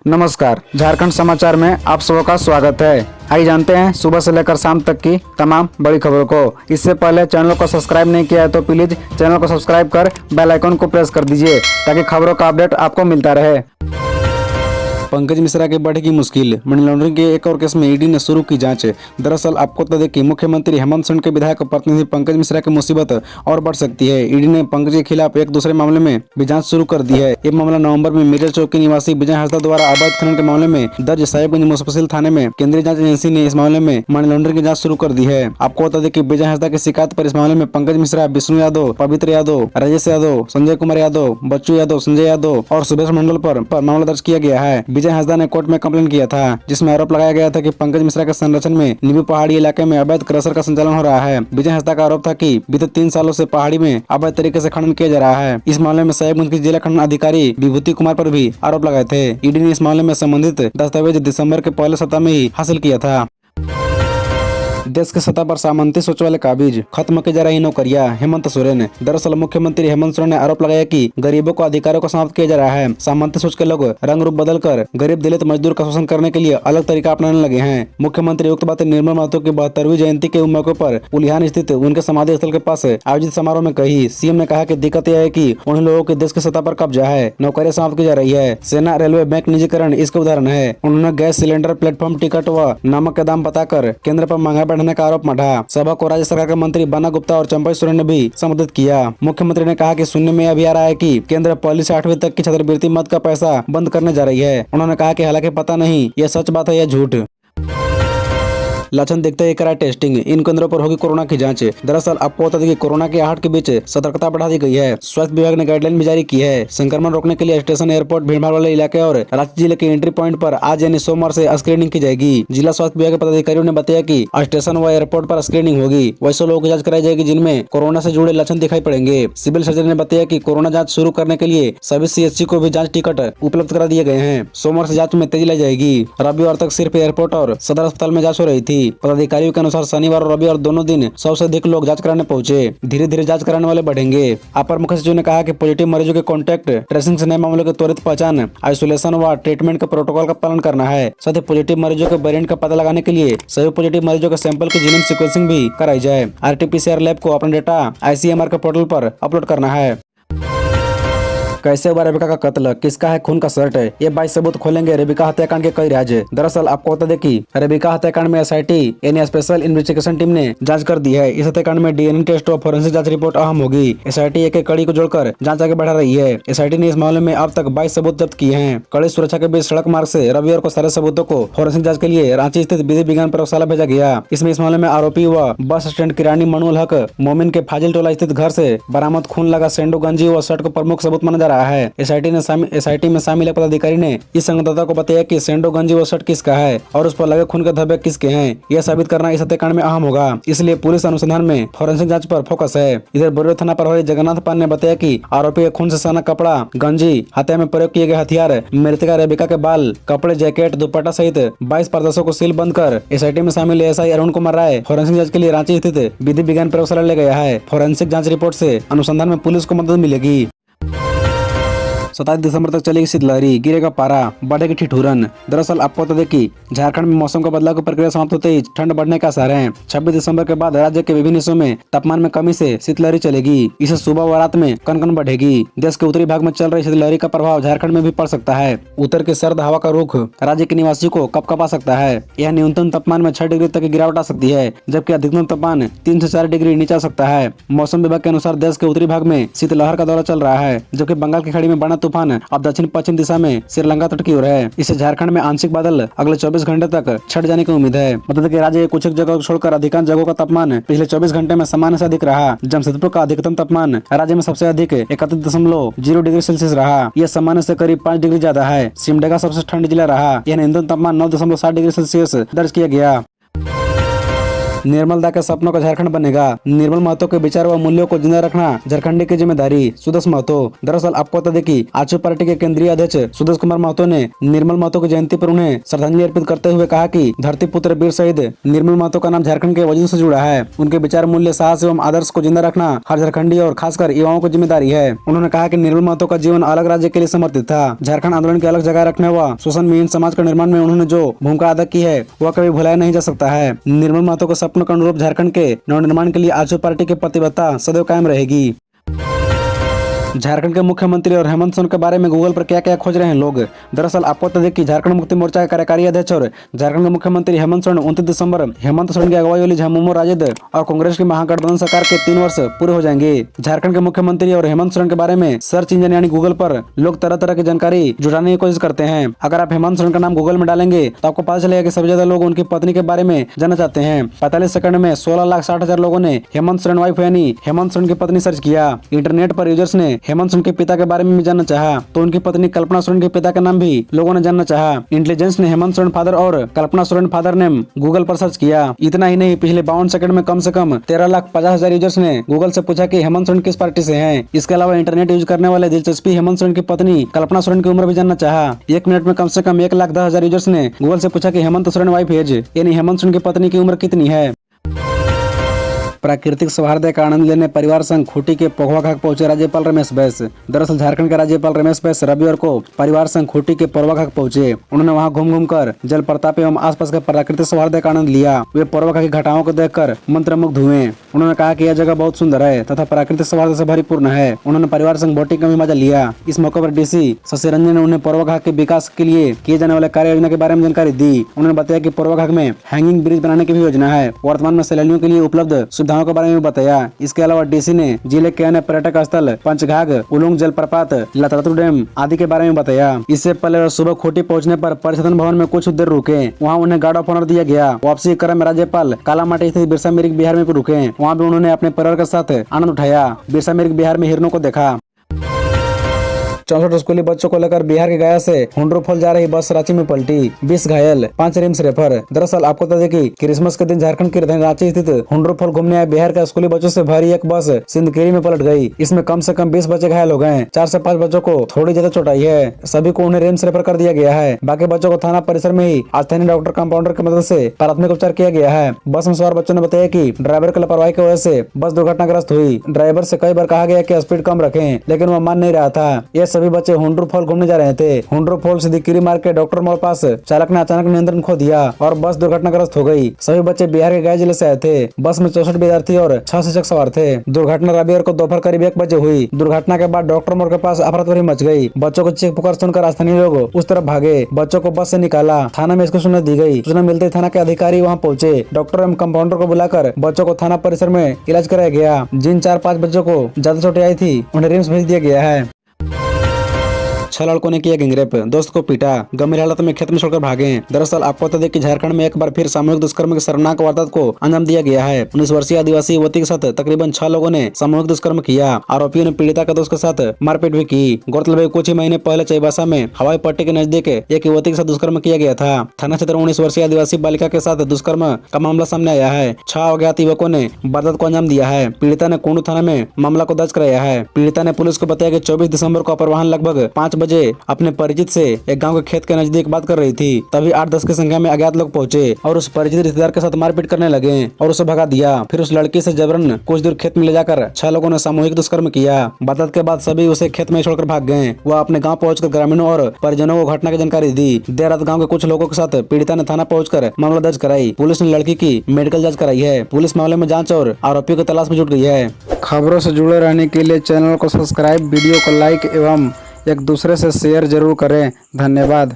नमस्कार, झारखंड समाचार में आप सबों का स्वागत है। आइए जानते हैं सुबह से लेकर शाम तक की तमाम बड़ी खबरों को। इससे पहले चैनल को सब्सक्राइब नहीं किया है तो प्लीज चैनल को सब्सक्राइब कर बेल आइकन को प्रेस कर दीजिए ताकि खबरों का अपडेट आपको मिलता रहे। पंकज मिश्रा की बढ़ेगी मुश्किल, मनी लॉन्ड्रिंग के एक और केस में ईडी ने शुरू की जांच। दरअसल आपको बता दें कि मुख्यमंत्री हेमंत सोरेन के विधायक प्रतिनिधि पंकज मिश्रा की मुसीबत और बढ़ सकती है। ईडी ने पंकज के खिलाफ एक दूसरे मामले में भी जांच शुरू कर दी है। ये मामला नवंबर में मीरल चौक के निवासी विजय हंसदा द्वारा अवैध खनन के मामले में दर्ज साहिबगंज मुफस्सिल थाने में केंद्रीय जाँच एजेंसी ने इस मामले में मनी लॉन्ड्रिंग की जाँच शुरू कर दी है। आपको बता दें कि विजय हंसदा की शिकायत पर इस मामले में पंकज मिश्रा, विष्णु यादव, पवित्र यादव, राजेश यादव, संजय कुमार यादव, बच्चू यादव, संजय यादव और सुरेश मंडल पर मामला दर्ज किया गया है। विजय हंसदा ने कोर्ट में कंप्लेंट किया था जिसमें आरोप लगाया गया था कि पंकज मिश्रा के संरक्षण में नींबू पहाड़ी इलाके में अवैध क्रशर का संचालन हो रहा है। विजय हंसदा का आरोप था कि बीते 3 सालों से पहाड़ी में अवैध तरीके से खनन किया जा रहा है। इस मामले में साहिबगंज के जिला खनन अधिकारी विभूति कुमार पर भी आरोप लगाए थे। ईडी ने इस मामले में संबंधित दस्तावेज दिसंबर के पहले सप्ताह में ही हासिल किया था। देश के सतह पर सामंती सोच वाले काबिज, खत्म की जा रही नौकरियां, हेमंत सोरेन। दरअसल मुख्यमंत्री हेमंत सोरेन ने आरोप लगाया कि गरीबों को अधिकारों को समाप्त किया जा रहा है। सामंती सोच के लोग रंग रूप बदल कर गरीब दलित मजदूर का शोषण करने के लिए अलग तरीका अपनाने लगे हैं। मुख्यमंत्री उक्त बातें निर्मल महतो की 72वीं जयंती के मौके पर उलिहान स्थित उनके समाधि स्थल के पास आयोजित समारोह में कही। सीएम ने कहा कि दिक्कत यह है कि उन लोगों के देश के सतह पर कब्जा है, नौकरियां समाप्त की जा रही है। सेना, रेलवे, बैंक निजीकरण इसके उदाहरण है। उन्होंने गैस सिलेंडर, प्लेटफॉर्म टिकट व नमक के दाम बताकर केंद्र पर महंगाई बढ़ने का आरोप मढ़ा। सभा को राज्य सरकार के मंत्री बन्ना गुप्ता और चंपई सोरेन ने भी संबोधित किया। मुख्यमंत्री ने कहा कि सुनने में अभी आ रहा है कि केंद्र पहली से 8वीं तक की छात्रवृत्ति मद का पैसा बंद करने जा रही है। उन्होंने कहा कि हालांकि पता नहीं यह सच बात है या झूठ। लक्षण देखते ही कराए टेस्टिंग, इन केंद्रों पर होगी कोरोना की जांच। दरअसल आपको बता दें कि कोरोना की आहट के बीच सतर्कता बढ़ा दी गई है। स्वास्थ्य विभाग ने गाइडलाइन भी जारी की है। संक्रमण रोकने के लिए स्टेशन, एयरपोर्ट, भीड़भाड़ वाले इलाके और रांची जिले के एंट्री पॉइंट पर आज यानी सोमवार से स्क्रीनिंग की जाएगी। जिला स्वास्थ्य विभाग के पदाधिकारियों ने बताया कि स्टेशन व एयरपोर्ट पर स्क्रीनिंग होगी। वैसे लोगों की जाँच कराई जाएगी जिनमें कोरोना से जुड़े लक्षण दिखाई पड़ेंगे। सिविल सर्जन ने बताया कि कोरोना जाँच शुरू करने के लिए सभी CHC को भी जाँच टिकट उपलब्ध करा दिए गए हैं। सोमवार से जाँच में तेजी लाई जाएगी। रविवार तक सिर्फ एयरपोर्ट और सदर अस्पताल में जाँच हो रही थी। पदाधिकारियों के अनुसार शनिवार और रविवार दोनों दिन 100 से अधिक लोग जांच कराने पहुंचे। धीरे धीरे जांच कराने वाले बढ़ेंगे। अपर मुख्य सचिव ने कहा कि पॉजिटिव मरीजों के कॉन्टैक्ट ट्रेसिंग से नए मामलों की त्वरित पहचान, आइसोलेशन व ट्रीटमेंट के प्रोटोकॉल का पालन करना है। साथ ही पॉजिटिव मरीजों के वेरिएंट का पता लगाने के लिए सभी पॉजिटिव मरीजों के सैंपल की जीनोम सीक्वेंसिंग भी कराई जाए। RT-PCR लैब को अपना डेटा ICMR के पोर्टल पर अपलोड करना है। कैसे हुआ रेबिका का कत्ल, किसका है खून का शर्ट, ये 22 सबूत खोलेंगे रेबिका हत्याकांड के कई राज। दरअसल आपको बता दें कि रेबिका हत्याकांड में SIT यानी स्पेशल इन्वेस्टिगेशन टीम ने जांच कर दी है। इस हत्याकांड में DNA टेस्ट और फोरेंसिक जांच रिपोर्ट अहम होगी। SIT एक कड़ी को जोड़कर जांच आगे बढ़ा रही है। SIT ने इस मामले में अब तक 22 सबूत जब्त किए हैं। कड़ी सुरक्षा के बीच सड़क मार्ग से रविवार को सारे सबूतों को फोरेंसिक जांच के लिए रांची स्थित विधि विज्ञान प्रयोगशाला भेजा गया। इसमें इस मामले में आरोपी व बस स्टैंड किरानी मनुअल हक मोमिन के फाजिल टोला स्थित घर से बरामद खून लगा सेंडो गंजी व शर्ट को प्रमुख सबूत माना जा रहा है। SIT में शामिल एक पदाधिकारी ने इस संवाददाता को बताया कि सेंडो गंजी व शर्ट किसका है और उस पर लगे खून के धब्बे किसके हैं। यह साबित करना इस हत्याकांड में अहम होगा। इसलिए पुलिस अनुसंधान में फोरेंसिक जांच पर फोकस है। इधर बोरियो थाना प्रभारी जगन्नाथ पाल ने बताया कि आरोपी के खून से सना कपड़ा, गंजी, हत्या में प्रयोग किए गए हथियार, मृतका रेबिका के बाल, कपड़े, जैकेट, दुपट्टा सहित 22 प्रदर्शों को सील बंद कर SIT में शामिल ASI अरुण कुमार राय फोरेंसिक जांच के लिए रांची स्थित विधि विज्ञान प्रयोगशाला ले गया है। फोरेंसिक जांच रिपोर्ट से अनुसंधान में पुलिस को मदद मिलेगी। 27 दिसंबर तक चलेगी शीतलहरी, गिरेगा पारा, बढ़ेगी ठिठुरन। दरअसल आपको बता दें कि झारखंड में मौसम का बदलाव की प्रक्रिया समाप्त होते ही ठंड बढ़ने का आसार है। 26 दिसंबर के बाद राज्य के विभिन्न हिस्सों में तापमान में कमी से शीतलहरी चलेगी। इसे सुबह व रात में कनकन बढ़ेगी। देश के उत्तरी भाग में चल रही शीतलहरी का प्रभाव झारखंड में भी पड़ सकता है। उत्तर की सर्द हवा का रुख राज्य के निवासियों को कपकपा सकता है। यह न्यूनतम तापमान में 6 डिग्री तक की गिरावट आ सकती है, जबकि अधिकतम तापमान 3 से 4 डिग्री नीचे आ सकता है। मौसम विभाग के अनुसार देश के उत्तरी भाग में शीतलहर का दौरा चल रहा है, जबकि बंगाल की खाड़ी में बना तूफान अब दक्षिण पश्चिम दिशा में श्रीलंका तट की ओर है। इससे झारखंड में आंशिक बादल अगले 24 घंटे तक छट जाने की उम्मीद है। बता दें कि राज्य के कुछ जगह छोड़कर अधिकांश जगहों का तापमान पिछले 24 घंटे में सामान्य से अधिक रहा। जमशेदपुर का अधिकतम तापमान राज्य में सबसे अधिक 31.0 डिग्री सेल्सियस रहा। यह सामान्य से करीब 5 डिग्री ज्यादा है। सिमडेगा सबसे ठंड जिला रहा। यह न्यूनतम तापमान 9.7 डिग्री सेल्सियस दर्ज किया गया। निर्मल दा के सपनों का झारखंड बनेगा। निर्मल महतो के विचार व मूल्यों को जिंदा रखना झारखंडी की जिम्मेदारी। सुदेश महतो। दरअसल आपको बता दें कि आजसू पार्टी के केंद्रीय अध्यक्ष सुदेश कुमार महतो ने निर्मल महतो की जयंती पर उन्हें श्रद्धांजलि अर्पित करते हुए कहा कि धरती पुत्र वीर शहीद निर्मल महतो का नाम झारखंड के वजन से जुड़ा है। उनके विचार, मूल्य, साहस एवं आदर्श को जिंदा रखना हर झारखंडी और खासकर युवाओं की जिम्मेदारी है। उन्होंने कहा कि निर्मल महतो का जीवन अलग राज्य के लिए समर्पित था। झारखंड आंदोलन की अलग जगह रखने व शोषण विहीन समाज का निर्माण में उन्होंने जो भूमिका अदा की है वह कभी भुलाया नहीं जा सकता है। निर्मल महतो के सपनों के अनुरूप झारखंड के नवनिर्माण के लिए आजसू पार्टी की प्रतिबद्धता सदैव कायम रहेगी। झारखंड के मुख्यमंत्री और हेमंत सोरेन के बारे में गूगल पर क्या क्या खोज रहे हैं लोग। दरअसल आपको बता दें कि झारखंड मुक्ति मोर्चा के कार्यकारी अध्यक्ष और झारखंड के मुख्यमंत्री हेमंत सोरेन 29 दिसंबर हेमंत सोरेन की अगुवाई वाली झामुमो राजद और कांग्रेस की महागठबंधन सरकार के 3 वर्ष पूरे हो जाएंगे। झारखंड के मुख्यमंत्री और हेमंत सोरेन के बारे में सर्च इंजन यानी गूगल पर लोग तरह तरह की जानकारी जुटाने की कोशिश करते हैं। अगर आप हेमंत सोरेन का नाम गूगल में डालेंगे तो आपको पता चलेगा कि सबसे ज्यादा लोग उनकी पत्नी के बारे में जानना चाहते हैं। 45 सेकंड में 16,60,000 लोगों ने हेमंत सोरेन वाइफ यानी हेमंत सोरेन की पत्नी सर्च किया। इंटरनेट पर यूजर्स ने हेमंत सोरेन के पिता के बारे में भी जानना चाहा तो उनकी पत्नी कल्पना सोरेन के पिता का नाम भी लोगों ने जानना चाहा। इंटेलिजेंस ने हेमंत सोरेन फादर और Kalpana Soren father name Google पर सर्च किया। इतना ही नहीं, पिछले 52 सेकंड में कम से कम 13,50,000 यूजर्स ने गूगल से पूछा कि हेमंत सोरेन किस पार्टी से हैं। इसके अलावा इंटरनेट यूज करने वाले दिलचस्पी हेमंत सोरेन की पत्नी कल्पना सोरेन की उम्र भी जानना चाहा। 1 मिनट में कम से कम 1,10,000 यूजर्स ने गूगल से पूछा कि हेमंत सोरेन वाइफ एज यानी हेमंत सोरेन की पत्नी की उम्र कितनी है। प्राकृतिक सौहार्द का आनंद लेने परिवार संग खूंटी के पोखवा घाट पहुंचे राज्यपाल रमेश बैस। दरअसल झारखंड के राज्यपाल रमेश बैस रविवार को परिवार संग खूंटी के पोखवा घाट पहुंचे। उन्होंने वहां घूम कर जल प्रताप एवं आसपास के प्राकृतिक सौहार्द का आनंद लिया। वे पोखवा घाट की घटाओं को देखकर मंत्रमुग्ध हुए। उन्होंने कहा कि यह जगह बहुत सुंदर है तथा प्राकृतिक सौहार्द से भरपूर है। उन्होंने परिवार संग बोटिंग का भी मजा लिया। इस मौके पर डीसी शशि रंजन ने उन्हें पोखवा घाट के विकास के लिए किए जाने वाले कार्य योजना के बारे में जानकारी दी। उन्होंने बताया कि पोखवा घाट में हैंगिंग ब्रिज बनाने की भी योजना है। वर्तमान में सैलानियों के लिए उपलब्ध सुविधाओं के बारे में बताया। इसके अलावा डीसी ने जिले के अन्य पर्यटक स्थल पंचघाघ, उलुंग जलप्रपात, लतातु डैम आदि के बारे में बताया। इससे पहले सुबह खूंटी पहुंचने पर परिषदन भवन में कुछ देर रुके। वहां उन्हें गार्ड ऑफ ऑनर दिया गया। वापसी क्रम में राज्यपाल कालामाटी स्थित बिरसा मिरिक बिहार में भी रुके। वहां भी उन्होंने अपने परिवार के साथ आनंद उठाया। बिरसा मिरिक बिहार में हिरणों को देखा। 64 स्कूली बच्चों को लेकर बिहार के गया से हुंड्रू फॉल जा रही बस रांची में पलटी, 20 घायल, 5 रिम्स रेफर। दरअसल आपको बता दें कि क्रिसमस के दिन झारखंड की राजधानी रांची स्थित हुंड्रू फॉल घूमने आए बिहार के स्कूली बच्चों से भरी एक बस सिंदखेड़ी में पलट गई। इसमें कम से कम 20 बच्चे घायल हो गए। 4 से 5 बच्चों को थोड़ी ज्यादा चोट आई है। सभी को उन्हें रिम्स रेफर कर दिया गया है। बाकी बच्चों को थाना परिसर में ही स्थानीय डॉक्टर कंपाउंडर की मदद से प्राथमिक उपचार किया गया है। बस में सवार बच्चों ने बताया कि ड्राइवर की लापरवाही की वजह से बस दुर्घटनाग्रस्त हुई। ड्राइवर से कई बार कहा गया कि स्पीड कम रखें, लेकिन वह मान नहीं रहा था। ये सभी बच्चे हुंड्रू फॉल घूमने जा रहे थे। हुंड्रू फॉल सिद्दीकीरी मार्ग के डॉक्टर मोड़ पास चालक ने अचानक नियंत्रण खो दिया और बस दुर्घटनाग्रस्त हो गई। सभी बच्चे बिहार के गया जिले से आए थे। बस में 64 विद्यार्थी और 6 शिक्षक सवार थे। दुर्घटना रविवार को दोपहर करीब 1 बजे हुई। दुर्घटना के बाद डॉक्टर मोड़ के पास अफरा-तफरी मच गई। बच्चों को चीख पुकार सुनकर स्थानीय लोग उस तरफ भागे। बच्चों को बस से निकाला। थाना में इसकी सूचना दी गई। सूचना मिलते थाना के अधिकारी वहां पहुंचे। डॉक्टर एवं कंपाउंडर को बुलाकर बच्चों को थाना परिसर में इलाज कराया गया। जिन 4-5 बच्चों को ज्यादा चोटें आई थी उन्हें रिम्स भेज दिया गया है। 6 लड़कों ने किया गैंगरेप, दोस्त को पीटा, गंभीर हालत में खेत में छोड़कर भागे। दरअसल आपको बता दें कि झारखंड में एक बार फिर सामूहिक दुष्कर्म की शर्मनाक वारदात को अंजाम दिया गया है। 19 वर्षीय आदिवासी युवती के साथ तकरीबन 6 लोगों ने सामूहिक दुष्कर्म किया। आरोपियों ने पीड़िता के दोस्त के साथ मारपीट भी की। गौरतलब है कुछ ही महीने पहले चाईबासा में हवाई पट्टी के नजदीक एक युवती के साथ दुष्कर्म किया गया था। थाना क्षेत्र 19 वर्षीय आदिवासी बालिका के साथ दुष्कर्म का मामला सामने आया है। 6 अज्ञात युवकों ने वारदात को अंजाम दिया है। पीड़िता ने कुंडू थाना में मामला को दर्ज कराया है। पीड़िता ने पुलिस को बताया कि 24 दिसंबर को अपराह्न लगभग 5 बजे अपने परिचित से एक गांव के खेत के नजदीक बात कर रही थी। तभी 8-10 की संख्या में अज्ञात लोग पहुंचे और उस परिचित रिश्तेदार के साथ मारपीट करने लगे और उसे भगा दिया। फिर उस लड़की से जबरन कुछ दूर खेत में ले जाकर 6 लोगों ने सामूहिक दुष्कर्म किया। वारदात के बाद सभी उसे खेत में छोड़कर भाग गए। वह अपने गांव पहुंचकर ग्रामीणों और परिजनों को घटना की जानकारी दी। देर रात गाँव के कुछ लोगों के साथ पीड़िता ने थाना पहुंचकर मामला दर्ज कराई। पुलिस ने लड़की की मेडिकल जाँच कराई है। पुलिस मामले में जाँच और आरोपियों की तलाश में जुट गई है। खबरों से जुड़े रहने के लिए चैनल को सब्सक्राइब, वीडियो को लाइक एवं एक दूसरे से शेयर जरूर करें। धन्यवाद।